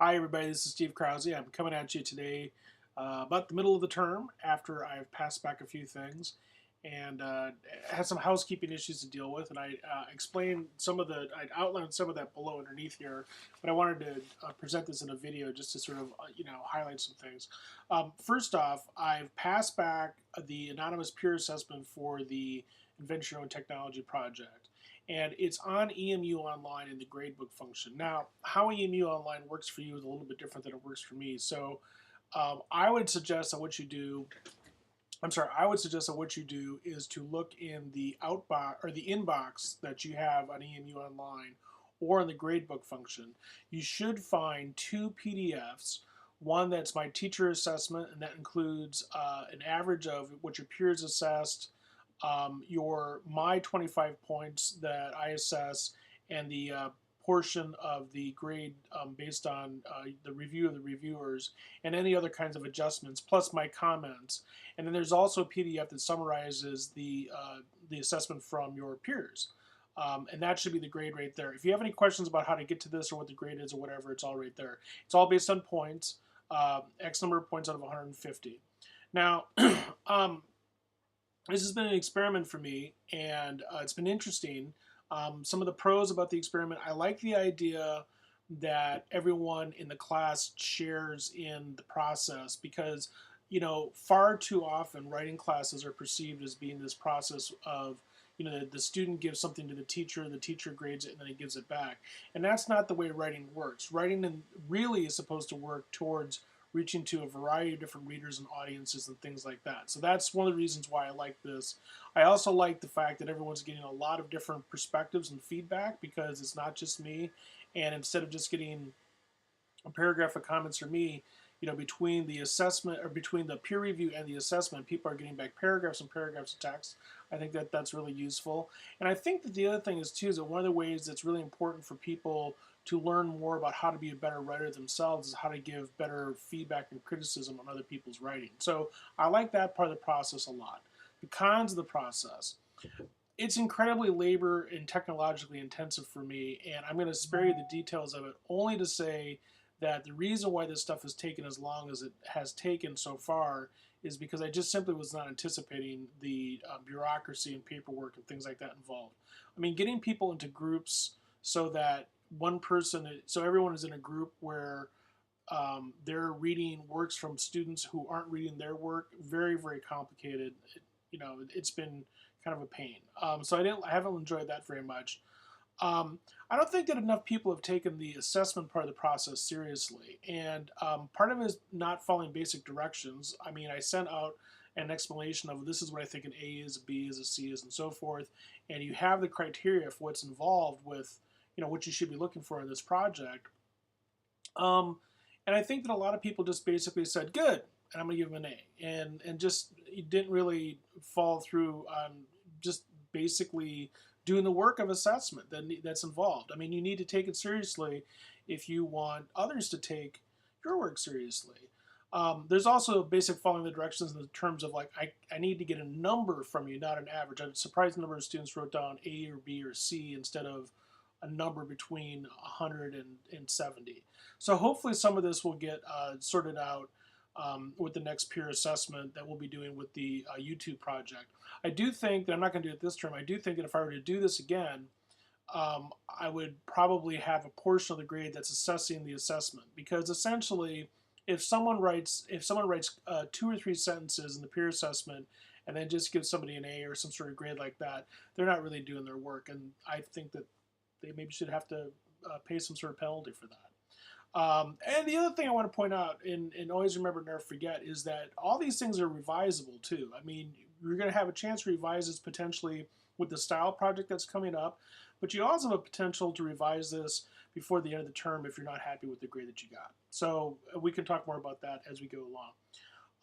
Hi, everybody. This is Steve Krause. I'm coming at you today about the middle of the term after I've passed back a few things and had some housekeeping issues to deal with. And I I outlined some of that below underneath here, but I wanted to present this in a video just to sort of, highlight some things. First off, I've passed back the anonymous peer assessment for the Invent Your Own Technology project, and it's on EMU Online in the gradebook function. Now, how EMU Online works for you is a little bit different than it works for me. So, I would suggest that what you do. I'm sorry. I would suggest that what you do is to look in the outbox or the inbox that you have on EMU Online or in the gradebook function. You should find two PDFs. One that's my teacher assessment, and that includes an average of what your peers assessed, your my 25 points that I assess, and the portion of the grade based on the review of the reviewers and any other kinds of adjustments, plus my comments. And then there's also a PDF that summarizes the assessment from your peers. And that should be the grade right there. If you have any questions about how to get to this or what the grade is or whatever, it's all right there. It's all based on points, X number of points out of 150. Now, this has been an experiment for me, and it's been interesting. Some of the pros about the experiment, I like the idea that everyone in the class shares in the process because, far too often writing classes are perceived as being this process of, the student gives something to the teacher grades it, and then he gives it back. And that's not the way writing works. Writing really is supposed to work towards reaching to a variety of different readers and audiences and things like that. So that's one of the reasons why I like this. I also like the fact that everyone's getting a lot of different perspectives and feedback because it's not just me. And instead of just getting a paragraph of comments from me, between the assessment or between the peer review and the assessment, people are getting back paragraphs and paragraphs of text. I think that that's really useful. And I think that the other thing is too is that one of the ways that's really important for people to learn more about how to be a better writer themselves is how to give better feedback and criticism on other people's writing. So I like that part of the process a lot. The cons of the process. It's incredibly labor and technologically intensive for me, and I'm going to spare you the details of it only to say that the reason why this stuff has taken as long as it has taken so far is because I just simply was not anticipating the bureaucracy and paperwork and things like that involved. I mean, getting people into groups so that so everyone is in a group where they're reading works from students who aren't reading their work, very, very complicated. It's been kind of a pain. So I haven't enjoyed that very much. I don't think that enough people have taken the assessment part of the process seriously, and part of it is not following basic directions. I mean, I sent out an explanation of this is what I think an A is, a B is, a C is, and so forth, and you have the criteria for what's involved with, what you should be looking for in this project. Um, and I think that a lot of people just basically said, good, and I'm going to give them an A. And just didn't really fall through on just basically doing the work of assessment that's involved. I mean, you need to take it seriously if you want others to take your work seriously. There's also basic following the directions in the terms of like, I need to get a number from you, not an average. I'm surprised the number of students wrote down A or B or C instead of a number between 100 and 70. So hopefully some of this will get sorted out with the next peer assessment that we'll be doing with the YouTube project. I do think that I'm not going to do it this term. I do think that if I were to do this again, I would probably have a portion of the grade that's assessing the assessment, because essentially, if someone writes two or three sentences in the peer assessment and then just gives somebody an A or some sort of grade like that, they're not really doing their work, and I think that they maybe should have to pay some sort of penalty for that. And the other thing I want to point out, and always remember, never forget, is that all these things are revisable too. I mean, you're going to have a chance to revise this potentially with the style project that's coming up, but you also have a potential to revise this before the end of the term if you're not happy with the grade that you got. So we can talk more about that as we go along.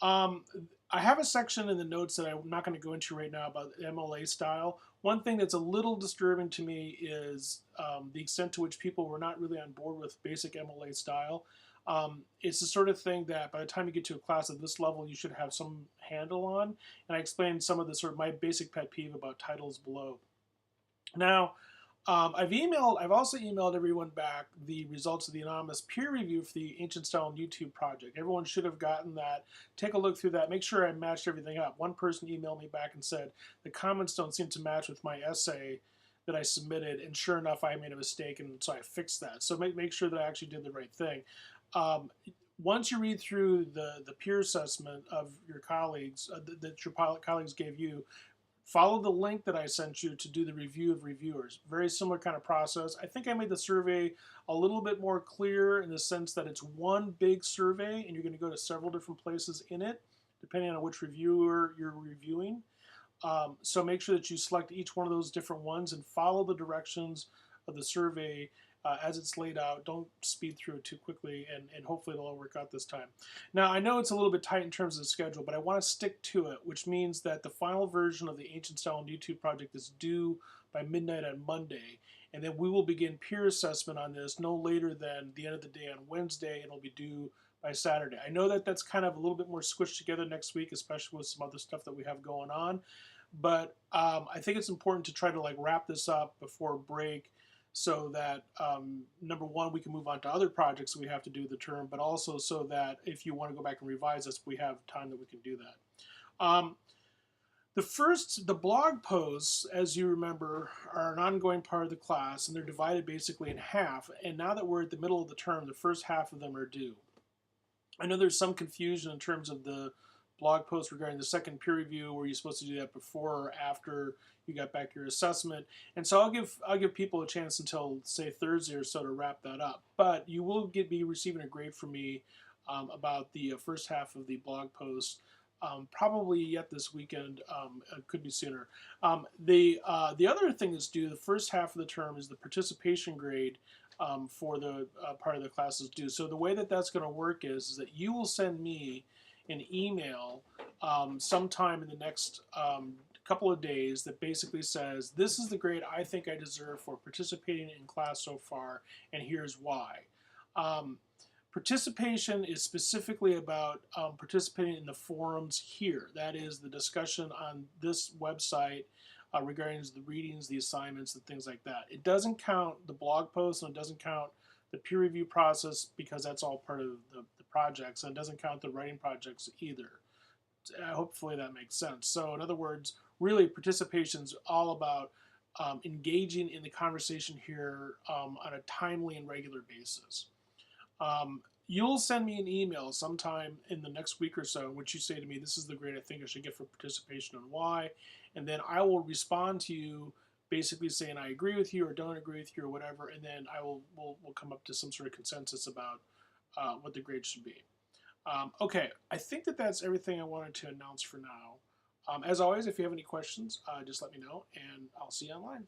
Um, I have a section in the notes that I'm not going to go into right now about MLA style. One thing that's a little disturbing to me is the extent to which people were not really on board with basic MLA style. It's the sort of thing that by the time you get to a class at this level, you should have some handle on. And I explained some of the sort of my basic pet peeve about titles below. Now, I've also emailed everyone back the results of the anonymous peer review for the Ancient Stone YouTube project. Everyone should have gotten that. Take a look through that. Make sure I matched everything up. One person emailed me back and said the comments don't seem to match with my essay that I submitted, and sure enough, I made a mistake, and so I fixed that. So make sure that I actually did the right thing. Um, Once you read through the peer assessment of your colleagues that your pilot colleagues gave you, follow the link that I sent you to do the review of reviewers. Very similar kind of process. I think I made the survey a little bit more clear in the sense that it's one big survey and you're going to go to several different places in it, depending on which reviewer you're reviewing. So make sure that you select each one of those different ones and follow the directions of the survey as it's laid out. Don't speed through it too quickly, and hopefully it'll all work out this time. Now, I know it's a little bit tight in terms of the schedule, but I want to stick to it, which means that the final version of the Ancient Stone YouTube project is due by midnight on Monday, and then we will begin peer assessment on this no later than the end of the day on Wednesday, and it'll be due by Saturday. I know that that's kind of a little bit more squished together next week, especially with some other stuff that we have going on, but I think it's important to try to like wrap this up before break so that number one, we can move on to other projects that we have to do the term, but also so that if you want to go back and revise this, we have time that we can do that. The blog posts, as you remember, are an ongoing part of the class, and they're divided basically in half. And now that we're at the middle of the term, the first half of them are due. I know there's some confusion in terms of the blog post regarding the second peer review. Were you supposed to do that before or after you got back your assessment? And so I'll give people a chance until say Thursday or so to wrap that up. But you will be receiving a grade from me about the first half of the blog post. Probably yet this weekend. It could be sooner. The other thing that's due the first half of the term is the participation grade for the part of the classes due. So the way that that's going to work is that you will send me an email sometime in the next couple of days that basically says, this is the grade I think I deserve for participating in class so far, and here's why. Participation is specifically about participating in the forums here. That is the discussion on this website regarding the readings, the assignments, and things like that. It doesn't count the blog posts, and it doesn't count the peer review process because that's all part of the projects, and it doesn't count the writing projects either. Hopefully that makes sense. So in other words, really participation is all about engaging in the conversation here on a timely and regular basis. You'll send me an email sometime in the next week or so in which you say to me, this is the grade I think I should get for participation and why, and then I will respond to you basically saying I agree with you or don't agree with you or whatever, and then we'll come up to some sort of consensus about what the grade should be. Okay, I think that's everything I wanted to announce for now. As always, if you have any questions, just let me know, and I'll see you online.